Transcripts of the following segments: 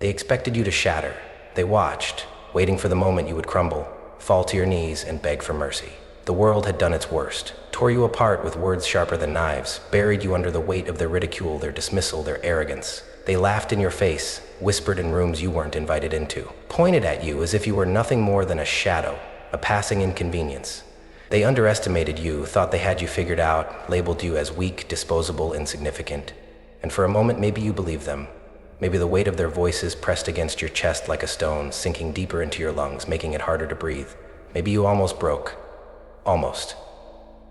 They expected you to shatter. They watched, waiting for the moment you would crumble, fall to your knees, and beg for mercy. The world had done its worst, tore you apart with words sharper than knives, buried you under the weight of their ridicule, their dismissal, their arrogance. They laughed in your face, whispered in rooms you weren't invited into, pointed at you as if you were nothing more than a shadow, a passing inconvenience. They underestimated you, thought they had you figured out, labeled you as weak, disposable, insignificant. And for a moment, maybe you believed them. Maybe the weight of their voices pressed against your chest like a stone, sinking deeper into your lungs, making it harder to breathe. Maybe you almost broke. Almost.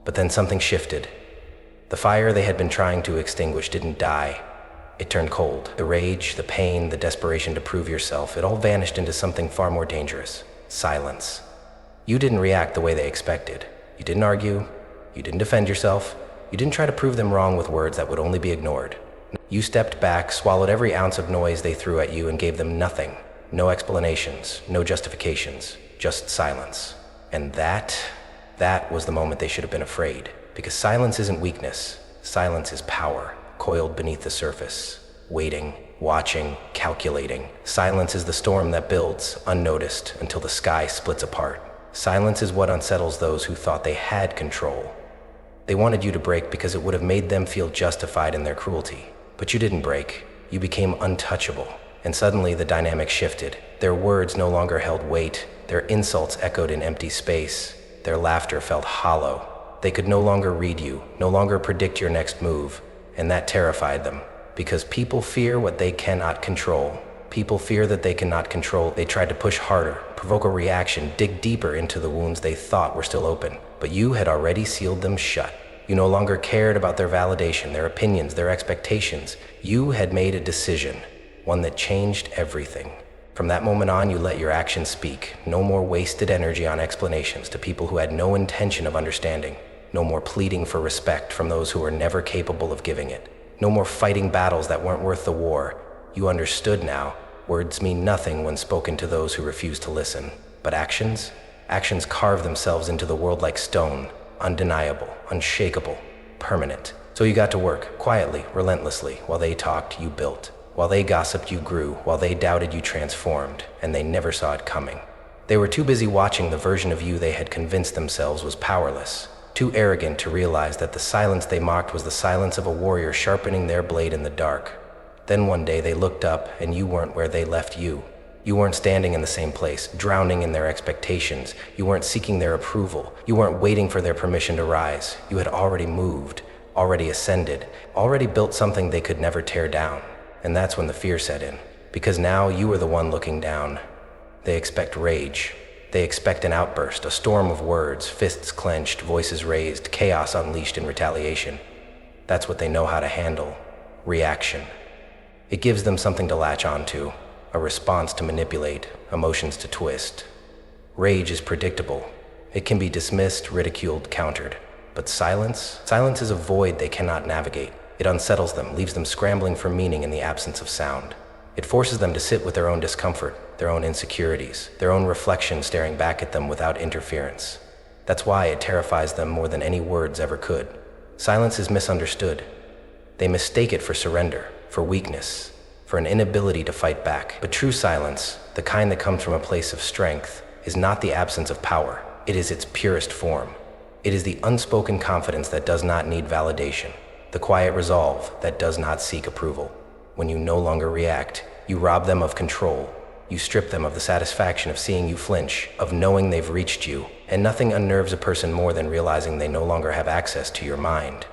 But then something shifted. The fire they had been trying to extinguish didn't die. It turned cold. The rage, the pain, the desperation to prove yourself, it all vanished into something far more dangerous. Silence. You didn't react the way they expected. You didn't argue. You didn't defend yourself. You didn't try to prove them wrong with words that would only be ignored. You stepped back, swallowed every ounce of noise they threw at you, and gave them nothing. No explanations, no justifications, just silence. And that was the moment they should have been afraid. Because silence isn't weakness. Silence is power, coiled beneath the surface, waiting, watching, calculating. Silence is the storm that builds, unnoticed, until the sky splits apart. Silence is what unsettles those who thought they had control. They wanted you to break because it would have made them feel justified in their cruelty. But you didn't break. You became untouchable. And suddenly the dynamic shifted. Their words no longer held weight. Their insults echoed in empty space. Their laughter felt hollow. They could no longer read you, no longer predict your next move. And that terrified them. Because people fear what they cannot control. People fear that they cannot control. They tried to push harder, provoke a reaction, dig deeper into the wounds they thought were still open. But you had already sealed them shut. You no longer cared about their validation, their opinions, their expectations. You had made a decision, one that changed everything. From that moment on, you let your actions speak. No more wasted energy on explanations to people who had no intention of understanding. No more pleading for respect from those who were never capable of giving it. No more fighting battles that weren't worth the war. You understood now. Words mean nothing when spoken to those who refuse to listen. But actions? Actions carve themselves into the world like stone. Undeniable, unshakable, permanent. So you got to work, quietly, relentlessly. While they talked, you built. While they gossiped, you grew. While they doubted, you transformed. And they never saw it coming. They were too busy watching the version of you they had convinced themselves was powerless. Too arrogant to realize that the silence they mocked was the silence of a warrior sharpening their blade in the dark. Then one day they looked up, and you weren't where they left you. You weren't standing in the same place, drowning in their expectations. You weren't seeking their approval. You weren't waiting for their permission to rise. You had already moved, already ascended, already built something they could never tear down. And that's when the fear set in. Because now you were the one looking down. They expect rage. They expect an outburst, a storm of words, fists clenched, voices raised, chaos unleashed in retaliation. That's what they know how to handle. Reaction. It gives them something to latch onto. A response to manipulate, emotions to twist. Rage is predictable. It can be dismissed, ridiculed, countered. But silence? Silence is a void they cannot navigate. It unsettles them, leaves them scrambling for meaning in the absence of sound. It forces them to sit with their own discomfort, their own insecurities, their own reflection staring back at them without interference. That's why it terrifies them more than any words ever could. Silence is misunderstood. They mistake it for surrender, for weakness, for an inability to fight back. But true silence, the kind that comes from a place of strength, is not the absence of power. It is its purest form. It is the unspoken confidence that does not need validation, the quiet resolve that does not seek approval. When you no longer react, you rob them of control. You strip them of the satisfaction of seeing you flinch, of knowing they've reached you, and nothing unnerves a person more than realizing they no longer have access to your mind.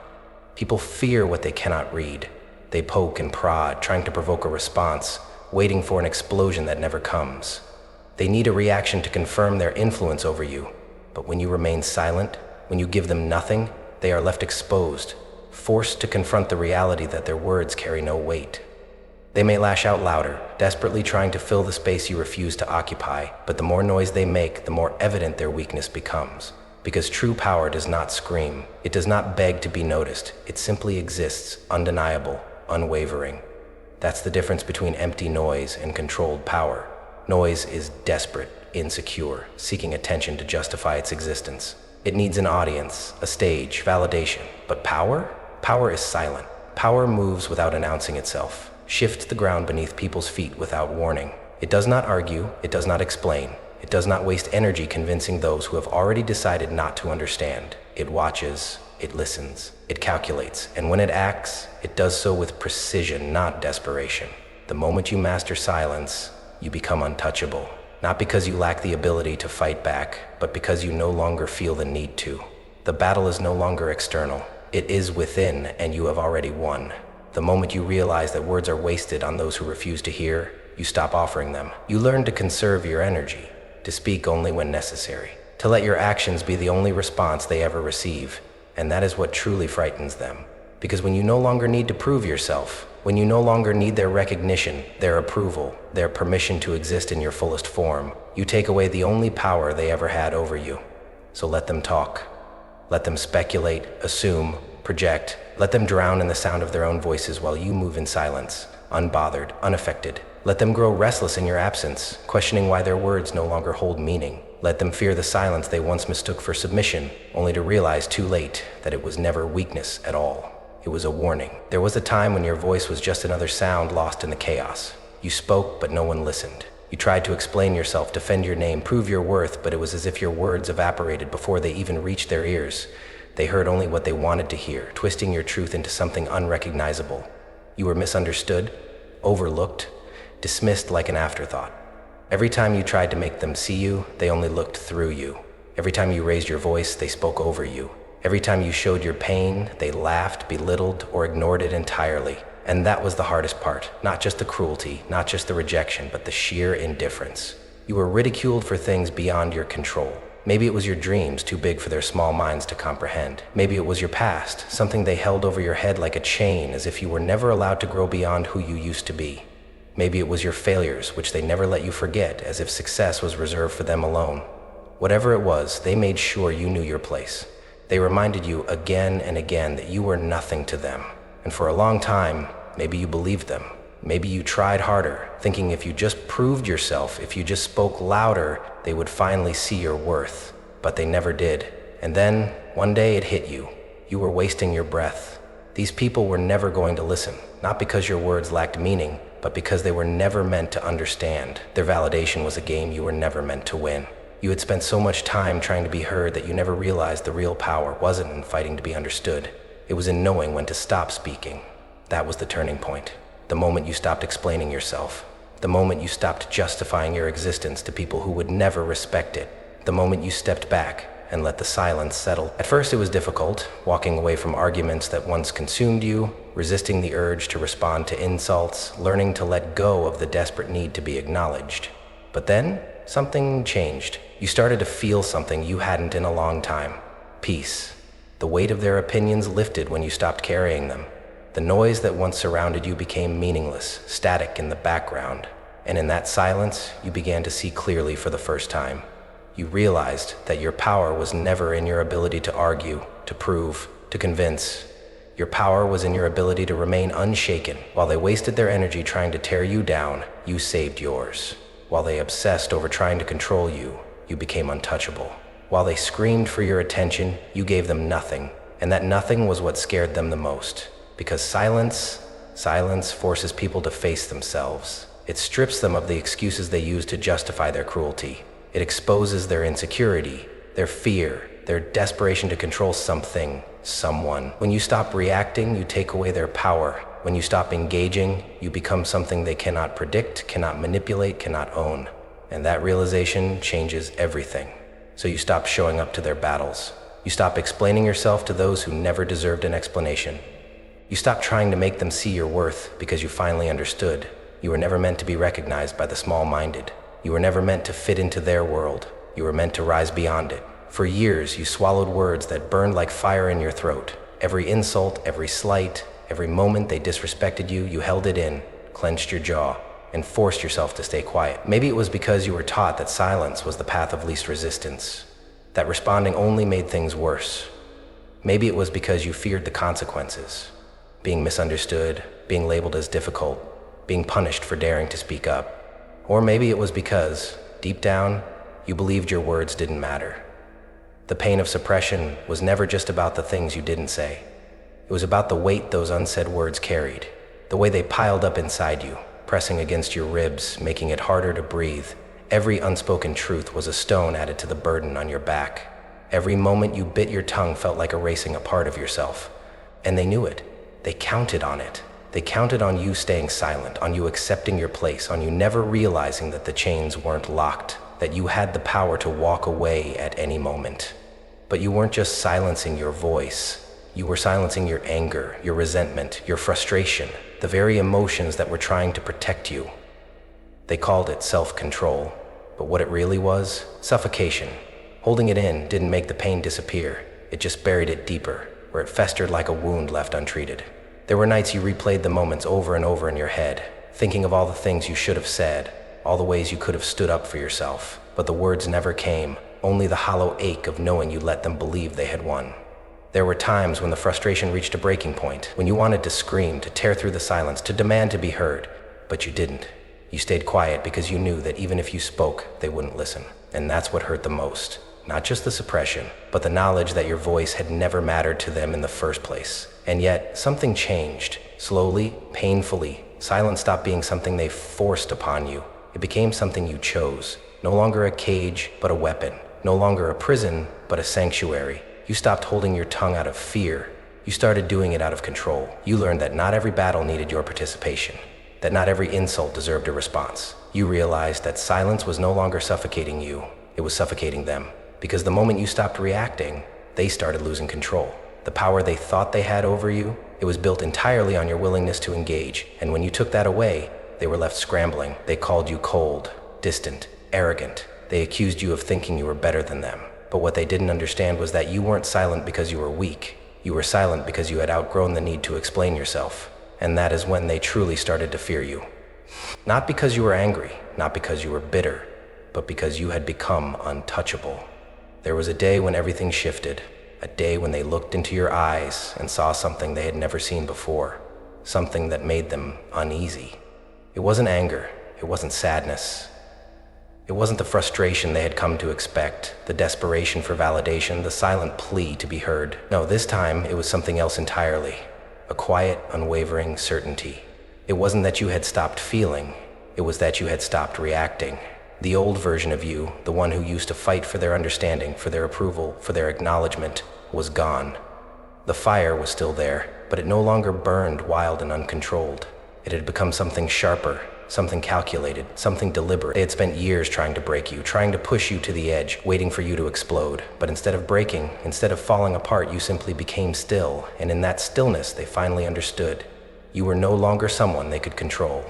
People fear what they cannot read. They poke and prod, trying to provoke a response, waiting for an explosion that never comes. They need a reaction to confirm their influence over you. But when you remain silent, when you give them nothing, they are left exposed, forced to confront the reality that their words carry no weight. They may lash out louder, desperately trying to fill the space you refuse to occupy, but the more noise they make, the more evident their weakness becomes. Because true power does not scream. It does not beg to be noticed. It simply exists, undeniable, unwavering. That's the difference between empty noise and controlled power. Noise is desperate, insecure, seeking attention to justify its existence. It needs an audience, a stage, validation. But power? Power is silent. Power moves without announcing itself. shifts the ground beneath people's feet without warning. It does not argue, it does not explain, it does not waste energy convincing those who have already decided not to understand. It watches, it listens, it calculates, and when it acts, it does so with precision, not desperation. The moment you master silence, you become untouchable. Not because you lack the ability to fight back, but because you no longer feel the need to. The battle is no longer external. It is within, and you have already won. The moment you realize that words are wasted on those who refuse to hear, you stop offering them. You learn to conserve your energy, to speak only when necessary, to let your actions be the only response they ever receive. And that is what truly frightens them. Because when you no longer need to prove yourself, when you no longer need their recognition, their approval, their permission to exist in your fullest form, you take away the only power they ever had over you. So let them talk. Let them speculate, assume, project. Let them drown in the sound of their own voices while you move in silence, unbothered, unaffected. Let them grow restless in your absence, questioning why their words no longer hold meaning. Let them fear the silence they once mistook for submission, only to realize too late that it was never weakness at all. It was a warning. There was a time when your voice was just another sound lost in the chaos. You spoke, but no one listened. You tried to explain yourself, defend your name, prove your worth, but it was as if your words evaporated before they even reached their ears. They heard only what they wanted to hear, twisting your truth into something unrecognizable. You were misunderstood, overlooked, dismissed like an afterthought. Every time you tried to make them see you, they only looked through you. Every time you raised your voice, they spoke over you. Every time you showed your pain, they laughed, belittled, or ignored it entirely. And that was the hardest part. Not just the cruelty, not just the rejection, but the sheer indifference. You were ridiculed for things beyond your control. Maybe it was your dreams, too big for their small minds to comprehend. Maybe it was your past, something they held over your head like a chain, as if you were never allowed to grow beyond who you used to be. Maybe it was your failures, which they never let you forget, as if success was reserved for them alone. Whatever it was, they made sure you knew your place. They reminded you again and again that you were nothing to them. And for a long time, maybe you believed them. Maybe you tried harder, thinking if you just proved yourself, if you just spoke louder, they would finally see your worth. But they never did. And then, one day it hit you. You were wasting your breath. These people were never going to listen, not because your words lacked meaning, but because they were never meant to understand. Their validation was a game you were never meant to win. You had spent so much time trying to be heard that you never realized the real power wasn't in fighting to be understood. It was in knowing when to stop speaking. That was the turning point. The moment you stopped explaining yourself. The moment you stopped justifying your existence to people who would never respect it. The moment you stepped back and let the silence settle. At first it was difficult, walking away from arguments that once consumed you, resisting the urge to respond to insults, learning to let go of the desperate need to be acknowledged. But then, something changed. You started to feel something you hadn't in a long time. Peace. The weight of their opinions lifted when you stopped carrying them. The noise that once surrounded you became meaningless, static in the background. And in that silence, you began to see clearly for the first time. You realized that your power was never in your ability to argue, to prove, to convince. Your power was in your ability to remain unshaken. While they wasted their energy trying to tear you down, you saved yours. While they obsessed over trying to control you, you became untouchable. While they screamed for your attention, you gave them nothing. And that nothing was what scared them the most. Because silence forces people to face themselves. It strips them of the excuses they use to justify their cruelty. It exposes their insecurity, their fear, their desperation to control something, someone. When you stop reacting, you take away their power. When you stop engaging, you become something they cannot predict, cannot manipulate, cannot own. And that realization changes everything. So you stop showing up to their battles. You stop explaining yourself to those who never deserved an explanation. You stop trying to make them see your worth because you finally understood. You were never meant to be recognized by the small-minded. You were never meant to fit into their world. You were meant to rise beyond it. For years, you swallowed words that burned like fire in your throat. Every insult, every slight, every moment they disrespected you, you held it in, clenched your jaw, and forced yourself to stay quiet. Maybe it was because you were taught that silence was the path of least resistance, that responding only made things worse. Maybe it was because you feared the consequences, being misunderstood, being labeled as difficult, being punished for daring to speak up. Or maybe it was because, deep down, you believed your words didn't matter. The pain of suppression was never just about the things you didn't say. It was about the weight those unsaid words carried. The way they piled up inside you, pressing against your ribs, making it harder to breathe. Every unspoken truth was a stone added to the burden on your back. Every moment you bit your tongue felt like erasing a part of yourself. And they knew it. They counted on it. They counted on you staying silent, on you accepting your place, on you never realizing that the chains weren't locked, that you had the power to walk away at any moment. But you weren't just silencing your voice. You were silencing your anger, your resentment, your frustration, the very emotions that were trying to protect you. They called it self-control, but what it really was? Suffocation. Holding it in didn't make the pain disappear. It just buried it deeper, where it festered like a wound left untreated. There were nights you replayed the moments over and over in your head, thinking of all the things you should have said, all the ways you could have stood up for yourself, but the words never came, only the hollow ache of knowing you let them believe they had won. There were times when the frustration reached a breaking point, when you wanted to scream, to tear through the silence, to demand to be heard, but you didn't. You stayed quiet because you knew that even if you spoke, they wouldn't listen. And that's what hurt the most. Not just the suppression, but the knowledge that your voice had never mattered to them in the first place. And yet, something changed. Slowly, painfully, silence stopped being something they forced upon you. It became something you chose. No longer a cage, but a weapon. No longer a prison, but a sanctuary. You stopped holding your tongue out of fear. You started doing it out of control. You learned that not every battle needed your participation, that not every insult deserved a response. You realized that silence was no longer suffocating you, it was suffocating them. Because the moment you stopped reacting, they started losing control. The power they thought they had over you, it was built entirely on your willingness to engage. And when you took that away, they were left scrambling. They called you cold, distant, arrogant. They accused you of thinking you were better than them. But what they didn't understand was that you weren't silent because you were weak. You were silent because you had outgrown the need to explain yourself. And that is when they truly started to fear you. Not because you were angry, not because you were bitter, but because you had become untouchable. There was a day when everything shifted, a day when they looked into your eyes and saw something they had never seen before, something that made them uneasy. It wasn't anger, it wasn't sadness. It wasn't the frustration they had come to expect, the desperation for validation, the silent plea to be heard. No, this time it was something else entirely. A quiet, unwavering certainty. It wasn't that you had stopped feeling, it was that you had stopped reacting. The old version of you, the one who used to fight for their understanding, for their approval, for their acknowledgement, was gone. The fire was still there, but it no longer burned wild and uncontrolled. It had become something sharper, something calculated, something deliberate. They had spent years trying to break you, trying to push you to the edge, waiting for you to explode. But instead of breaking, instead of falling apart, you simply became still. And in that stillness, they finally understood. You were no longer someone they could control.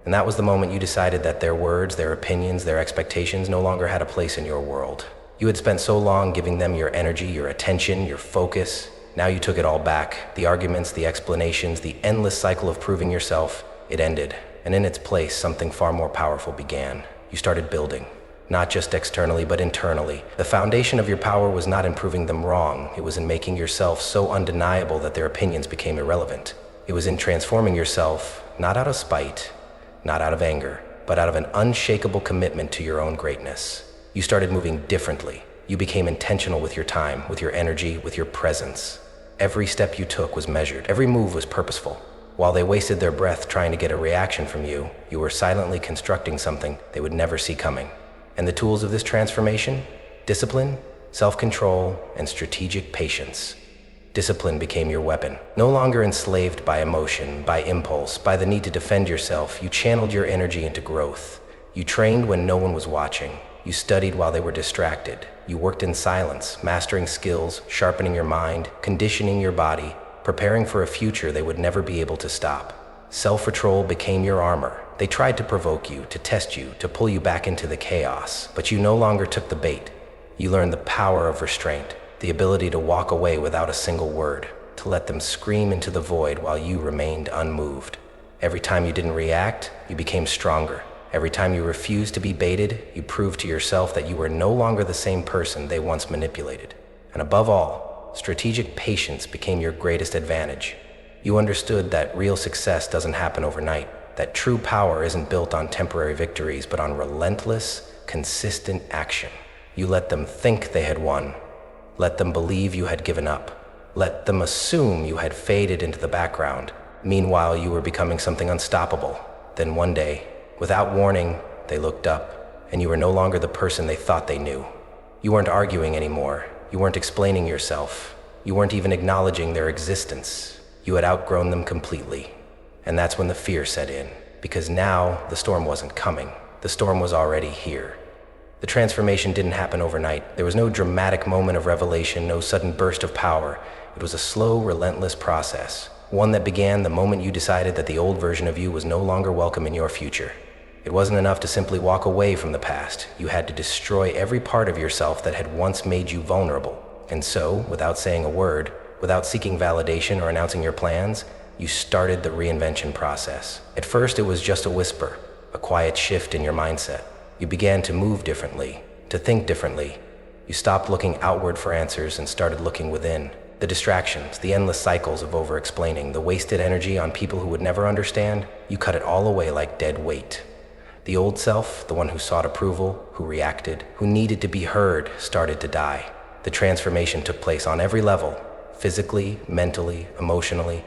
And that was the moment you decided that their words, their opinions, their expectations no longer had a place in your world. You had spent so long giving them your energy, your attention, your focus. Now you took it all back. The arguments, the explanations, the endless cycle of proving yourself, it ended. And in its place, something far more powerful began. You started building, not just externally, but internally. The foundation of your power was not in proving them wrong. It was in making yourself so undeniable that their opinions became irrelevant. It was in transforming yourself, not out of spite, not out of anger, but out of an unshakable commitment to your own greatness. You started moving differently. You became intentional with your time, with your energy, with your presence. Every step you took was measured. Every move was purposeful. While they wasted their breath trying to get a reaction from you, you were silently constructing something they would never see coming. And the tools of this transformation? Discipline, self-control, and strategic patience. Discipline became your weapon. No longer enslaved by emotion, by impulse, by the need to defend yourself, you channeled your energy into growth. You trained when no one was watching. You studied while they were distracted. You worked in silence, mastering skills, sharpening your mind, conditioning your body, preparing for a future they would never be able to stop. Self-control became your armor. They tried to provoke you, to test you, to pull you back into the chaos, but you no longer took the bait. You learned the power of restraint, the ability to walk away without a single word, to let them scream into the void while you remained unmoved. Every time you didn't react, you became stronger. Every time you refused to be baited, you proved to yourself that you were no longer the same person they once manipulated. And above all, strategic patience became your greatest advantage. You understood that real success doesn't happen overnight, that true power isn't built on temporary victories, but on relentless, consistent action. You let them think they had won. Let them believe you had given up. Let them assume you had faded into the background. Meanwhile, you were becoming something unstoppable. Then one day, without warning, they looked up, and you were no longer the person they thought they knew. You weren't arguing anymore. You weren't explaining yourself. You weren't even acknowledging their existence. You had outgrown them completely. And that's when the fear set in, because now the storm wasn't coming. The storm was already here. The transformation didn't happen overnight. There was no dramatic moment of revelation, no sudden burst of power. It was a slow, relentless process, one that began the moment you decided that the old version of you was no longer welcome in your future. It wasn't enough to simply walk away from the past. You had to destroy every part of yourself that had once made you vulnerable. And so, without saying a word, without seeking validation or announcing your plans, you started the reinvention process. At first, it was just a whisper, a quiet shift in your mindset. You began to move differently, to think differently. You stopped looking outward for answers and started looking within. The distractions, the endless cycles of over-explaining, the wasted energy on people who would never understand, you cut it all away like dead weight. The old self, the one who sought approval, who reacted, who needed to be heard, started to die. The transformation took place on every level, physically, mentally, emotionally.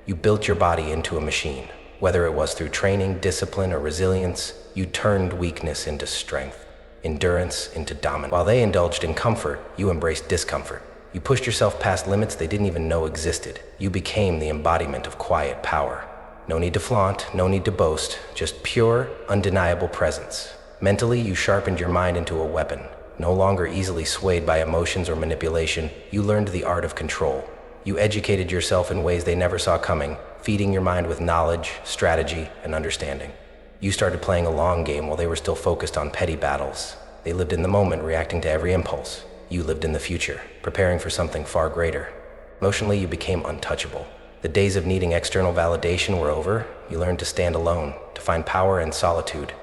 You built your body into a machine. Whether it was through training, discipline, or resilience, you turned weakness into strength, endurance into dominance. While they indulged in comfort, you embraced discomfort. You pushed yourself past limits they didn't even know existed. You became the embodiment of quiet power. No need to flaunt, no need to boast, just pure, undeniable presence. Mentally, you sharpened your mind into a weapon. No longer easily swayed by emotions or manipulation, you learned the art of control. You educated yourself in ways they never saw coming, feeding your mind with knowledge, strategy, and understanding. You started playing a long game while they were still focused on petty battles. They lived in the moment, reacting to every impulse. You lived in the future, preparing for something far greater. Emotionally, you became untouchable. The days of needing external validation were over. You learned to stand alone, to find power in solitude.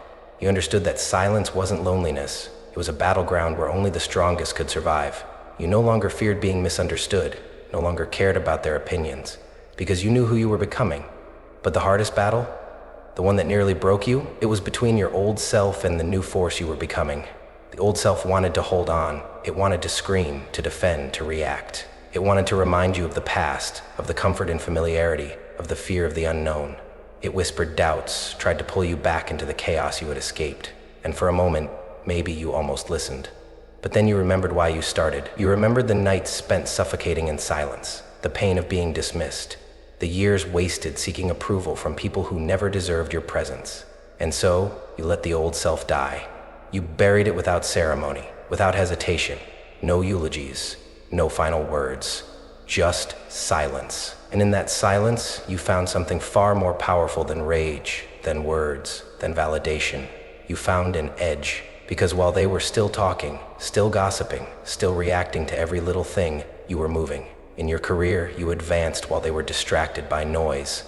You understood that silence wasn't loneliness. It was a battleground where only the strongest could survive. You no longer feared being misunderstood, no longer cared about their opinions, because you knew who you were becoming. But the hardest battle, the one that nearly broke you, it was between your old self and the new force you were becoming. The old self wanted to hold on. It wanted to scream, to defend, to react. It wanted to remind you of the past, of the comfort and familiarity, of the fear of the unknown. It whispered doubts, tried to pull you back into the chaos you had escaped. And for a moment, maybe you almost listened. But then you remembered why you started. You remembered the nights spent suffocating in silence, the pain of being dismissed, the years wasted seeking approval from people who never deserved your presence. And so, you let the old self die. You buried it without ceremony, without hesitation. No eulogies, no final words, just silence. And in that silence, you found something far more powerful than rage, than words, than validation. You found an edge, because while they were still talking, still gossiping, still reacting to every little thing, you were moving. In your career, you advanced while they were distracted by noise.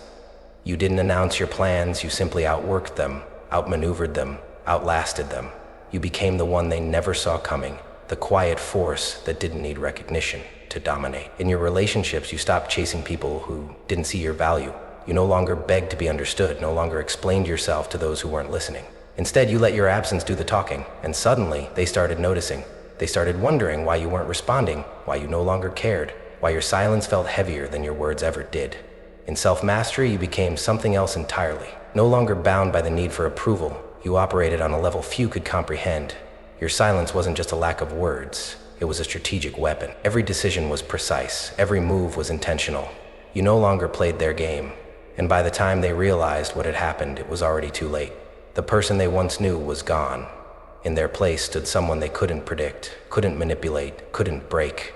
You didn't announce your plans, you simply outworked them, outmaneuvered them, outlasted them. You became the one they never saw coming, the quiet force that didn't need recognition to dominate. In your relationships, you stopped chasing people who didn't see your value. You no longer begged to be understood, no longer explained yourself to those who weren't listening. Instead, you let your absence do the talking, and suddenly they started noticing. They started wondering why you weren't responding, why you no longer cared, why your silence felt heavier than your words ever did. In self-mastery, you became something else entirely. No longer bound by the need for approval, you operated on a level few could comprehend. Your silence wasn't just a lack of words, it was a strategic weapon. Every decision was precise, every move was intentional. You no longer played their game, and by the time they realized what had happened, it was already too late. The person they once knew was gone. In their place stood someone they couldn't predict, couldn't manipulate, couldn't break.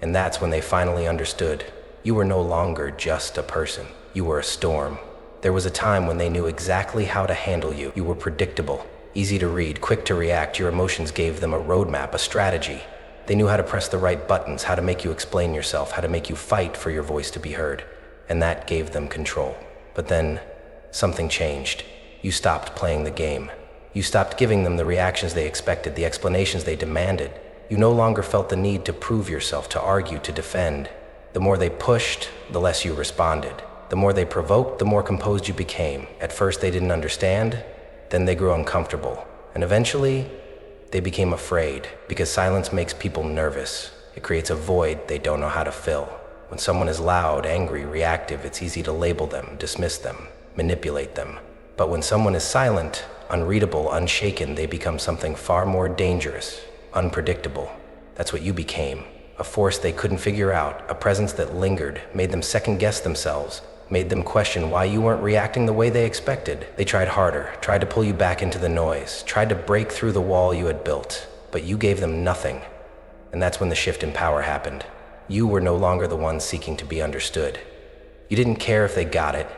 And that's when they finally understood. You were no longer just a person. You were a storm. There was a time when they knew exactly how to handle you. You were predictable, easy to read, quick to react. Your emotions gave them a roadmap, a strategy. They knew how to press the right buttons, how to make you explain yourself, how to make you fight for your voice to be heard. And that gave them control. But then, something changed. You stopped playing the game. You stopped giving them the reactions they expected, the explanations they demanded. You no longer felt the need to prove yourself, to argue, to defend. The more they pushed, the less you responded. The more they provoked, the more composed you became. At first they didn't understand, then they grew uncomfortable. And eventually, they became afraid, because silence makes people nervous. It creates a void they don't know how to fill. When someone is loud, angry, reactive, it's easy to label them, dismiss them, manipulate them. But when someone is silent, unreadable, unshaken, they become something far more dangerous, unpredictable. That's what you became. A force they couldn't figure out, a presence that lingered, made them second-guess themselves, made them question why you weren't reacting the way they expected. They tried harder, tried to pull you back into the noise, tried to break through the wall you had built, but you gave them nothing. And that's when the shift in power happened. You were no longer the one seeking to be understood. You didn't care if they got it.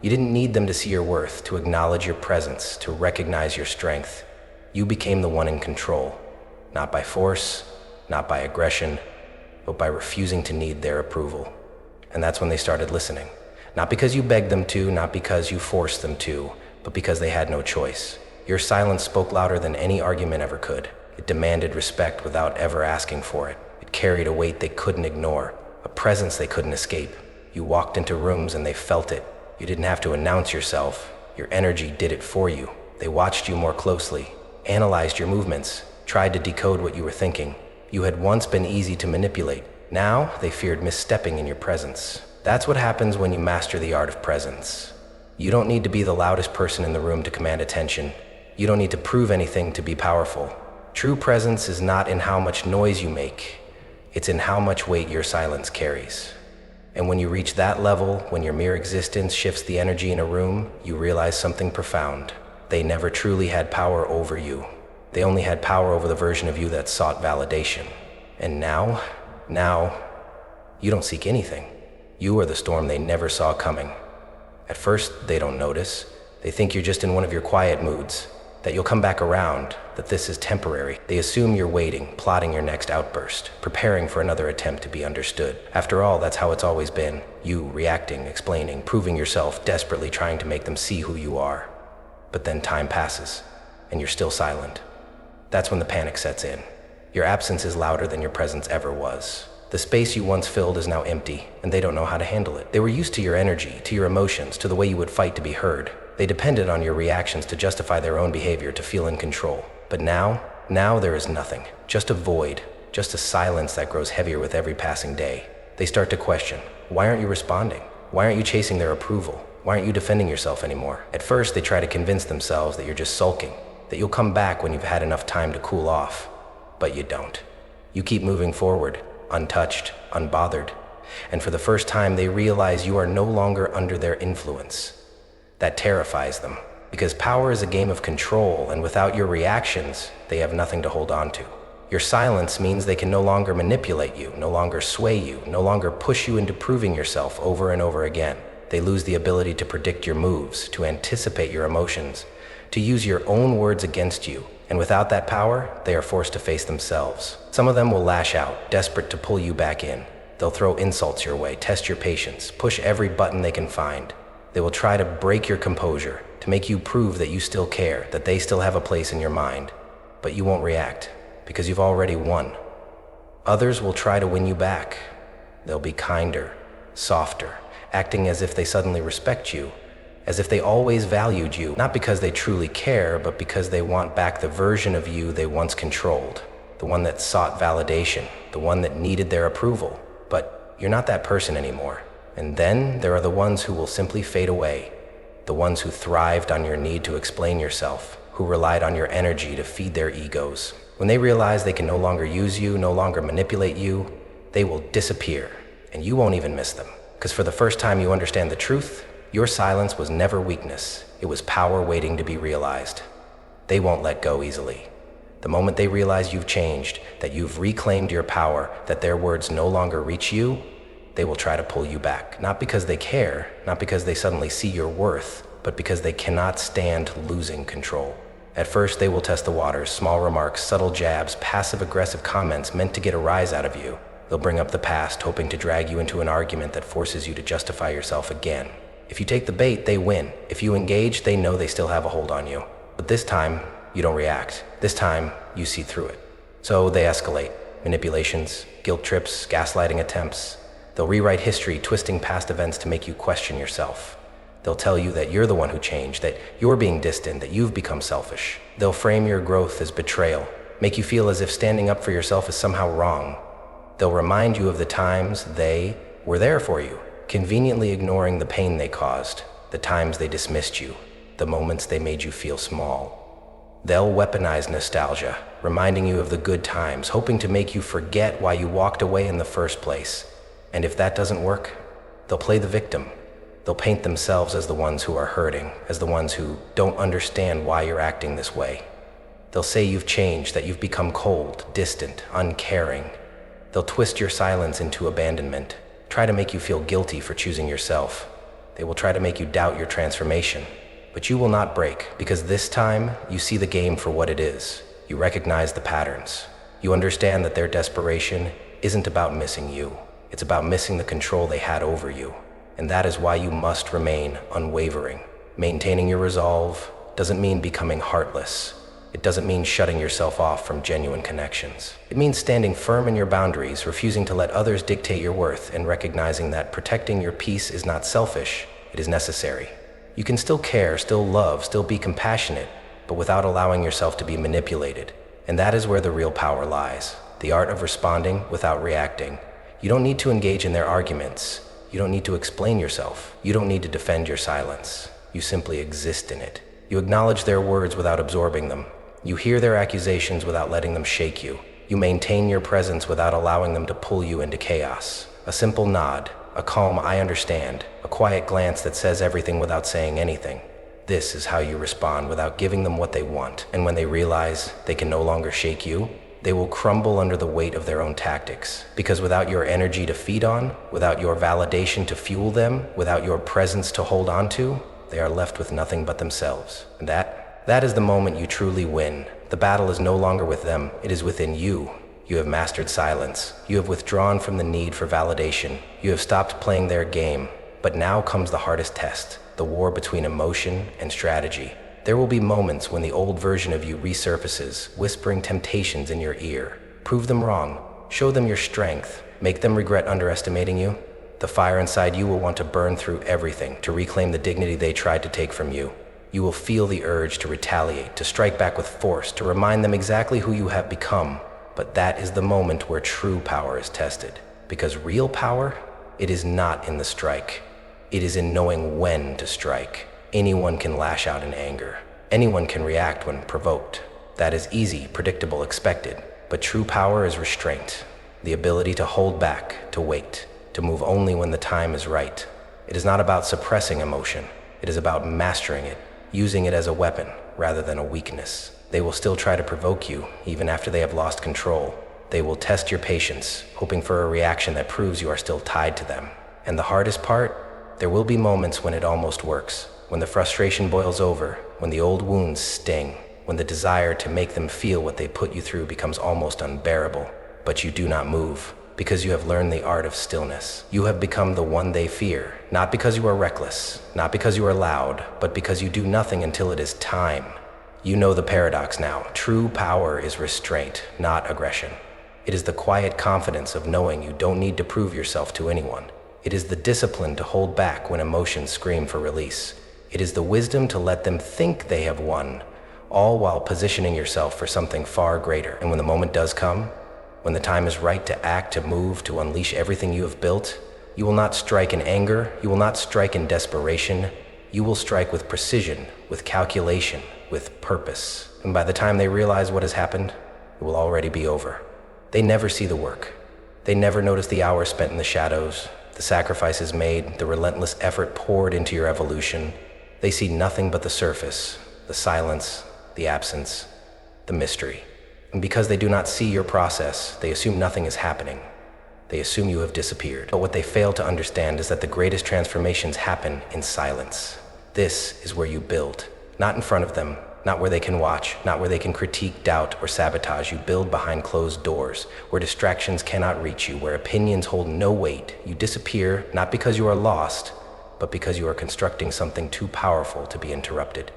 You didn't need them to see your worth, to acknowledge your presence, to recognize your strength. You became the one in control, not by force, not by aggression, but by refusing to need their approval. And that's when they started listening. Not because you begged them to, not because you forced them to, but because they had no choice. Your silence spoke louder than any argument ever could. It demanded respect without ever asking for it. It carried a weight they couldn't ignore, a presence they couldn't escape. You walked into rooms and they felt it. You didn't have to announce yourself. Your energy did it for you. They watched you more closely, analyzed your movements, tried to decode what you were thinking. You had once been easy to manipulate. Now, they feared misstepping in your presence. That's what happens when you master the art of presence. You don't need to be the loudest person in the room to command attention. You don't need to prove anything to be powerful. True presence is not in how much noise you make. It's in how much weight your silence carries. And when you reach that level, when your mere existence shifts the energy in a room, you realize something profound. They never truly had power over you. They only had power over the version of you that sought validation. And now, you don't seek anything. You are the storm they never saw coming. At first, they don't notice. They think you're just in one of your quiet moods, that you'll come back around, that this is temporary. They assume you're waiting, plotting your next outburst, preparing for another attempt to be understood. After all, that's how it's always been. You reacting, explaining, proving yourself, desperately trying to make them see who you are. But then time passes, and you're still silent. That's when the panic sets in. Your absence is louder than your presence ever was. The space you once filled is now empty, and they don't know how to handle it. They were used to your energy, to your emotions, to the way you would fight to be heard. They depended on your reactions to justify their own behavior, to feel in control. But now there is nothing. Just a void, just a silence that grows heavier with every passing day. They start to question, why aren't you responding? Why aren't you chasing their approval? Why aren't you defending yourself anymore? At first, they try to convince themselves that you're just sulking, that you'll come back when you've had enough time to cool off. But you don't. You keep moving forward, untouched, unbothered. And for the first time, they realize you are no longer under their influence. That terrifies them, because power is a game of control, and without your reactions, they have nothing to hold on to. Your silence means they can no longer manipulate you, no longer sway you, no longer push you into proving yourself over and over again. They lose the ability to predict your moves, to anticipate your emotions, to use your own words against you. And without that power, they are forced to face themselves. Some of them will lash out, desperate to pull you back in. They'll throw insults your way, test your patience, push every button they can find. They will try to break your composure, to make you prove that you still care, that they still have a place in your mind. But you won't react, because you've already won. Others will try to win you back. They'll be kinder, softer, acting as if they suddenly respect you, as if they always valued you, not because they truly care, but because they want back the version of you they once controlled, the one that sought validation, the one that needed their approval. But you're not that person anymore. And then there are the ones who will simply fade away, the ones who thrived on your need to explain yourself, who relied on your energy to feed their egos. When they realize they can no longer use you, no longer manipulate you, they will disappear, and you won't even miss them. Because for the first time you understand the truth, your silence was never weakness. It was power waiting to be realized. They won't let go easily. The moment they realize you've changed, that you've reclaimed your power, that their words no longer reach you, they will try to pull you back. Not because they care, not because they suddenly see your worth, but because they cannot stand losing control. At first, they will test the waters, small remarks, subtle jabs, passive-aggressive comments meant to get a rise out of you. They'll bring up the past, hoping to drag you into an argument that forces you to justify yourself again. If you take the bait, they win. If you engage, they know they still have a hold on you. But this time, you don't react. This time, you see through it. So they escalate. Manipulations, guilt trips, gaslighting attempts. They'll rewrite history, twisting past events to make you question yourself. They'll tell you that you're the one who changed, that you're being distant, that you've become selfish. They'll frame your growth as betrayal, make you feel as if standing up for yourself is somehow wrong. They'll remind you of the times they were there for you, conveniently ignoring the pain they caused, the times they dismissed you, the moments they made you feel small. They'll weaponize nostalgia, reminding you of the good times, hoping to make you forget why you walked away in the first place. And if that doesn't work, they'll play the victim. They'll paint themselves as the ones who are hurting, as the ones who don't understand why you're acting this way. They'll say you've changed, that you've become cold, distant, uncaring. They'll twist your silence into abandonment, try to make you feel guilty for choosing yourself. They will try to make you doubt your transformation. But you will not break, because this time you see the game for what it is. You recognize the patterns. You understand that their desperation isn't about missing you. It's about missing the control they had over you. And that is why you must remain unwavering. Maintaining your resolve doesn't mean becoming heartless. It doesn't mean shutting yourself off from genuine connections. It means standing firm in your boundaries, refusing to let others dictate your worth, and recognizing that protecting your peace is not selfish, it is necessary. You can still care, still love, still be compassionate, but without allowing yourself to be manipulated. And that is where the real power lies. The art of responding without reacting. You don't need to engage in their arguments. You don't need to explain yourself. You don't need to defend your silence. You simply exist in it. You acknowledge their words without absorbing them. You hear their accusations without letting them shake you. You maintain your presence without allowing them to pull you into chaos. A simple nod, a calm "I understand," a quiet glance that says everything without saying anything. This is how you respond without giving them what they want. And when they realize they can no longer shake you, they will crumble under the weight of their own tactics. Because without your energy to feed on, without your validation to fuel them, without your presence to hold on to, they are left with nothing but themselves. And that is the moment you truly win. The battle is no longer with them, it is within you. You have mastered silence. You have withdrawn from the need for validation. You have stopped playing their game. But now comes the hardest test, the war between emotion and strategy. There will be moments when the old version of you resurfaces, whispering temptations in your ear. Prove them wrong. Show them your strength. Make them regret underestimating you. The fire inside you will want to burn through everything to reclaim the dignity they tried to take from you. You will feel the urge to retaliate, to strike back with force, to remind them exactly who you have become. But that is the moment where true power is tested. Because real power, it is not in the strike. It is in knowing when to strike. Anyone can lash out in anger. Anyone can react when provoked. That is easy, predictable, expected. But true power is restraint. The ability to hold back, to wait, to move only when the time is right. It is not about suppressing emotion. It is about mastering it, using it as a weapon rather than a weakness. They will still try to provoke you, even after they have lost control. They will test your patience, hoping for a reaction that proves you are still tied to them. And the hardest part? There will be moments when it almost works, when the frustration boils over, when the old wounds sting, when the desire to make them feel what they put you through becomes almost unbearable. But you do not move, because you have learned the art of stillness. You have become the one they fear, not because you are reckless, not because you are loud, but because you do nothing until it is time. You know the paradox now. True power is restraint, not aggression. It is the quiet confidence of knowing you don't need to prove yourself to anyone. It is the discipline to hold back when emotions scream for release. It is the wisdom to let them think they have won, all while positioning yourself for something far greater. And when the moment does come, when the time is right to act, to move, to unleash everything you have built, you will not strike in anger, you will not strike in desperation, you will strike with precision, with calculation, with purpose. And by the time they realize what has happened, it will already be over. They never see the work. They never notice the hours spent in the shadows, the sacrifices made, the relentless effort poured into your evolution. They see nothing but the surface, the silence, the absence, the mystery. And because they do not see your process, they assume nothing is happening. They assume you have disappeared. But what they fail to understand is that the greatest transformations happen in silence. This is where you build. Not in front of them, not where they can watch, not where they can critique, doubt, or sabotage. You build behind closed doors, where distractions cannot reach you, where opinions hold no weight. You disappear, not because you are lost, but because you are constructing something too powerful to be interrupted.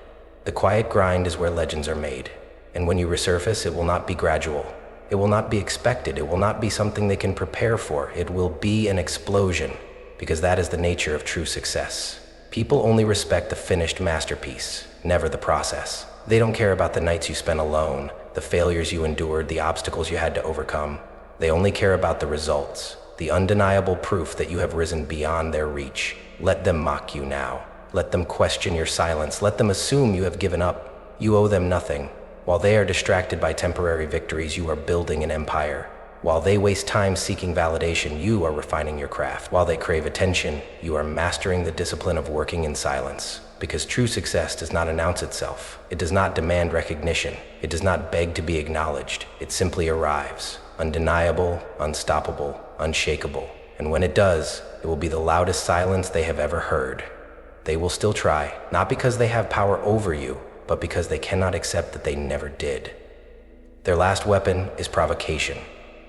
The quiet grind is where legends are made. And when you resurface, it will not be gradual. It will not be expected. It will not be something they can prepare for. It will be an explosion, because that is the nature of true success. People only respect the finished masterpiece, never the process. They don't care about the nights you spent alone, the failures you endured, the obstacles you had to overcome. They only care about the results. the undeniable proof that you have risen beyond their reach. Let them mock you now. Let them question your silence. Let them assume you have given up. You owe them nothing. While they are distracted by temporary victories, you are building an empire. While they waste time seeking validation, you are refining your craft. While they crave attention, you are mastering the discipline of working in silence. Because true success does not announce itself. It does not demand recognition. It does not beg to be acknowledged. It simply arrives. Undeniable, unstoppable, unshakable. And when it does, it will be the loudest silence they have ever heard. They will still try, not because they have power over you, but because they cannot accept that they never did. Their last weapon is provocation,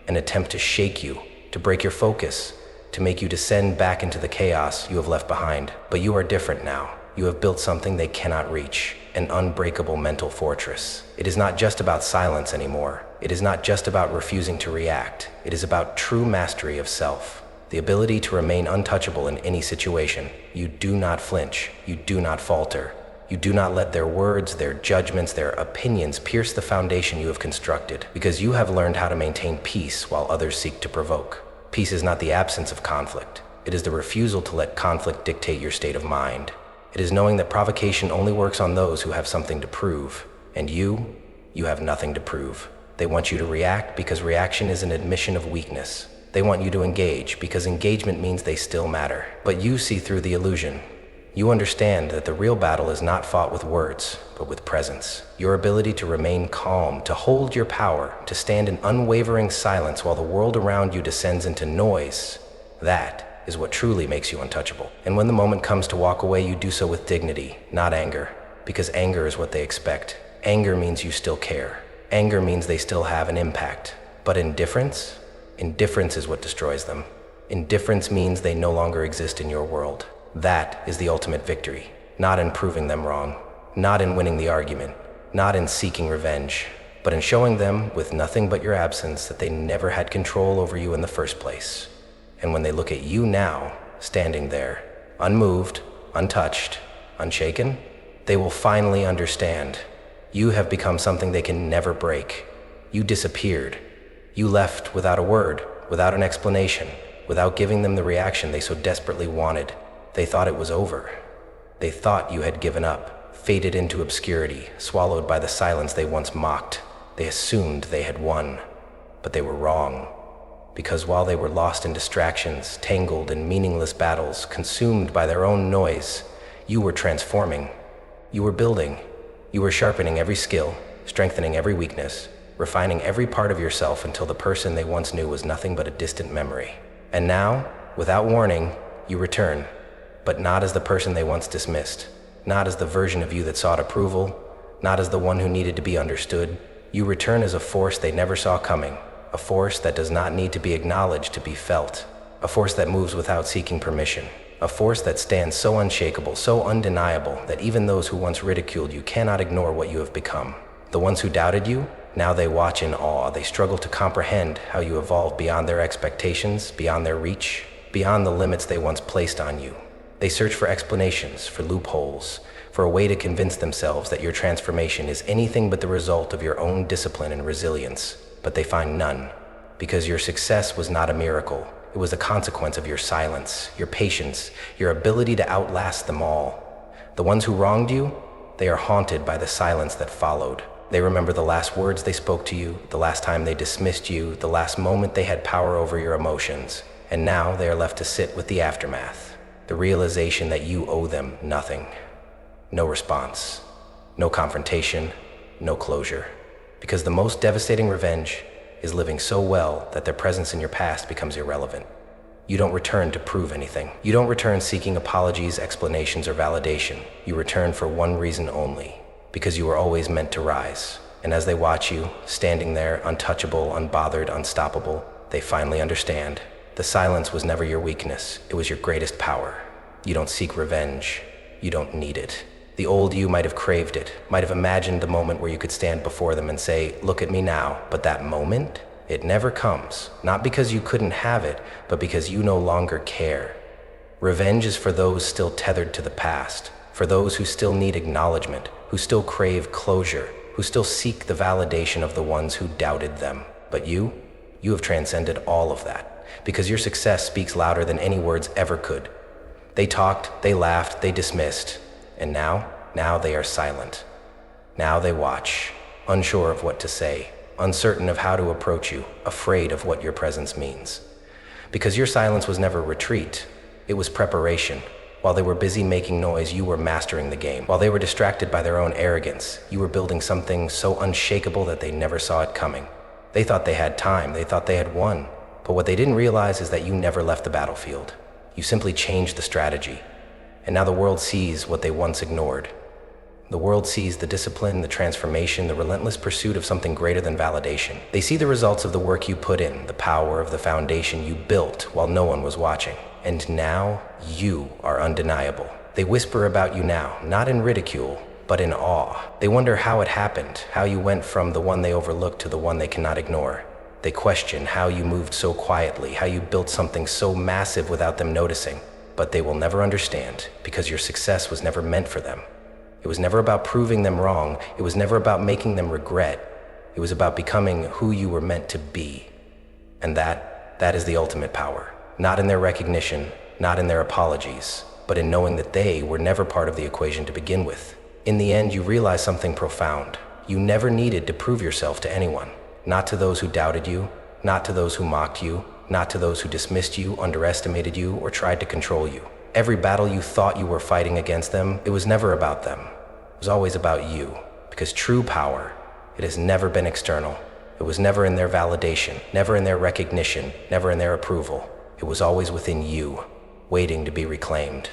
an attempt to shake you, to break your focus, to make you descend back into the chaos you have left behind. But you are different now. You have built something they cannot reach, an unbreakable mental fortress. It is not just about silence anymore. It is not just about refusing to react. It is about true mastery of self, the ability to remain untouchable in any situation. You do not flinch. You do not falter. You do not let their words, their judgments, their opinions pierce the foundation you have constructed, because you have learned how to maintain peace while others seek to provoke. Peace is not the absence of conflict. It is the refusal to let conflict dictate your state of mind. It is knowing that provocation only works on those who have something to prove. And you have nothing to prove. They want you to react because reaction is an admission of weakness. They want you to engage because engagement means they still matter. But you see through the illusion. You understand that the real battle is not fought with words, but with presence. Your ability to remain calm, to hold your power, to stand in unwavering silence while the world around you descends into noise, that is what truly makes you untouchable. And when the moment comes to walk away, you do so with dignity, not anger, because anger is what they expect. Anger means you still care. Anger means they still have an impact. But indifference is what destroys them. Indifference means they no longer exist in your world. That is the ultimate victory, not in proving them wrong, not in winning the argument, not in seeking revenge, but in showing them with nothing but your absence that they never had control over you in the first place. And when they look at you now, standing there, unmoved, untouched, unshaken, they will finally understand. You have become something they can never break. You disappeared. You left without a word, without an explanation, without giving them the reaction they so desperately wanted. They thought it was over. They thought you had given up, faded into obscurity, swallowed by the silence they once mocked. They assumed they had won, but they were wrong. Because while they were lost in distractions, tangled in meaningless battles, consumed by their own noise, you were transforming. You were building. You were sharpening every skill, strengthening every weakness, refining every part of yourself until the person they once knew was nothing but a distant memory. And now, without warning, you return. But not as the person they once dismissed, not as the version of you that sought approval, not as the one who needed to be understood. You return as a force they never saw coming, a force that does not need to be acknowledged to be felt, a force that moves without seeking permission, a force that stands so unshakable, so undeniable, that even those who once ridiculed you cannot ignore what you have become. The ones who doubted you, now they watch in awe. They struggle to comprehend how you evolved beyond their expectations, beyond their reach, beyond the limits they once placed on you. They search for explanations, for loopholes, for a way to convince themselves that your transformation is anything but the result of your own discipline and resilience. But they find none, because your success was not a miracle. It was a consequence of your silence, your patience, your ability to outlast them all. The ones who wronged you, they are haunted by the silence that followed. They remember the last words they spoke to you, the last time they dismissed you, the last moment they had power over your emotions. And now they are left to sit with the aftermath. The realization that you owe them nothing. No response, no confrontation, no closure. Because the most devastating revenge is living so well that their presence in your past becomes irrelevant. You don't return to prove anything. You don't return seeking apologies, explanations, or validation. You return for one reason only, because you were always meant to rise. And as they watch you, standing there, untouchable, unbothered, unstoppable, they finally understand. The silence was never your weakness. It was your greatest power. You don't seek revenge. You don't need it. The old you might have craved it, might have imagined the moment where you could stand before them and say, "Look at me now." But that moment, it never comes. Not because you couldn't have it, but because you no longer care. Revenge is for those still tethered to the past, for those who still need acknowledgement, who still crave closure, who still seek the validation of the ones who doubted them. But you have transcended all of that. because your success speaks louder than any words ever could. They talked, they laughed, they dismissed, and now they are silent. Now they watch, unsure of what to say, uncertain of how to approach you, afraid of what your presence means. Because your silence was never retreat, it was preparation. While they were busy making noise, you were mastering the game. While they were distracted by their own arrogance, you were building something so unshakable that they never saw it coming. They thought they had time, they thought they had won. But what they didn't realize is that you never left the battlefield. You simply changed the strategy. And now the world sees what they once ignored. The world sees the discipline, the transformation, the relentless pursuit of something greater than validation. They see the results of the work you put in, the power of the foundation you built while no one was watching. And now you are undeniable. They whisper about you now, not in ridicule, but in awe. They wonder how it happened, how you went from the one they overlooked to the one they cannot ignore. They question how you moved so quietly, how you built something so massive without them noticing. But they will never understand, because your success was never meant for them. It was never about proving them wrong. It was never about making them regret. It was about becoming who you were meant to be. And that is the ultimate power. Not in their recognition, not in their apologies, but in knowing that they were never part of the equation to begin with. In the end, you realize something profound. You never needed to prove yourself to anyone. Not to those who doubted you, not to those who mocked you, not to those who dismissed you, underestimated you, or tried to control you. Every battle you thought you were fighting against them, it was never about them. It was always about you. Because true power, it has never been external. It was never in their validation, never in their recognition, never in their approval. It was always within you, waiting to be reclaimed.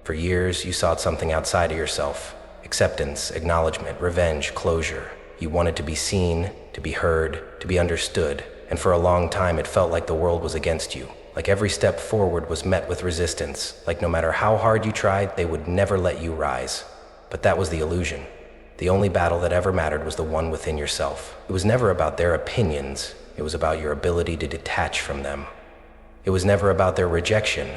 For years, you sought something outside of yourself. Acceptance, acknowledgement, revenge, closure. You wanted to be seen, to be heard, to be understood. And for a long time, it felt like the world was against you. Like every step forward was met with resistance. Like no matter how hard you tried, they would never let you rise. But that was the illusion. The only battle that ever mattered was the one within yourself. It was never about their opinions. It was about your ability to detach from them. It was never about their rejection.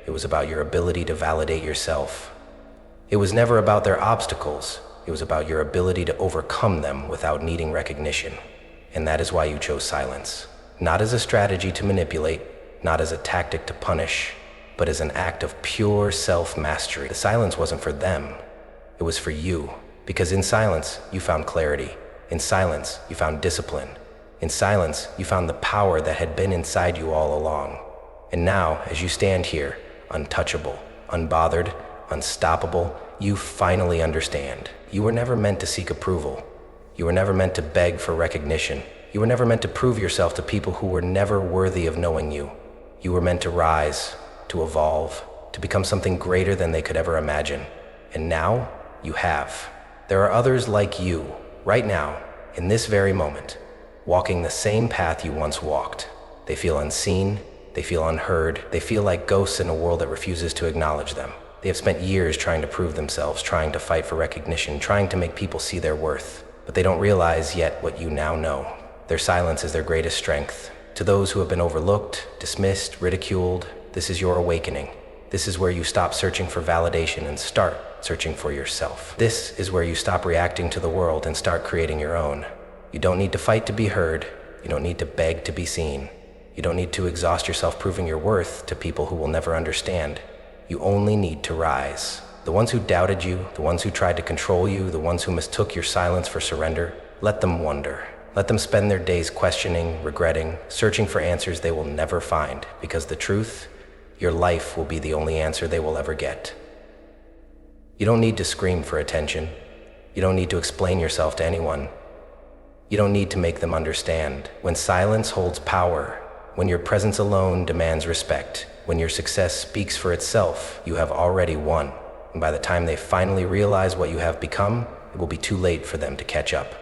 It was about your ability to validate yourself. It was never about their obstacles. It was about your ability to overcome them without needing recognition. And that is why you chose silence. Not as a strategy to manipulate, not as a tactic to punish, but as an act of pure self-mastery. The silence wasn't for them. It was for you. Because in silence, you found clarity. In silence, you found discipline. In silence, you found the power that had been inside you all along. And now, as you stand here, untouchable, unbothered, unstoppable, you finally understand. You were never meant to seek approval. You were never meant to beg for recognition. You were never meant to prove yourself to people who were never worthy of knowing you. You were meant to rise, to evolve, to become something greater than they could ever imagine. And now, you have. There are others like you, right now, in this very moment, walking the same path you once walked. They feel unseen, they feel unheard, they feel like ghosts in a world that refuses to acknowledge them. They have spent years trying to prove themselves, trying to fight for recognition, trying to make people see their worth. But they don't realize yet what you now know. Their silence is their greatest strength. To those who have been overlooked, dismissed, ridiculed, this is your awakening. This is where you stop searching for validation and start searching for yourself. This is where you stop reacting to the world and start creating your own. You don't need to fight to be heard. You don't need to beg to be seen. You don't need to exhaust yourself proving your worth to people who will never understand. You only need to rise. The ones who doubted you, the ones who tried to control you, the ones who mistook your silence for surrender, let them wonder. Let them spend their days questioning, regretting, searching for answers they will never find, because the truth, your life will be the only answer they will ever get. You don't need to scream for attention. You don't need to explain yourself to anyone. You don't need to make them understand. When silence holds power, when your presence alone demands respect, when your success speaks for itself, you have already won. And by the time they finally realize what you have become, it will be too late for them to catch up.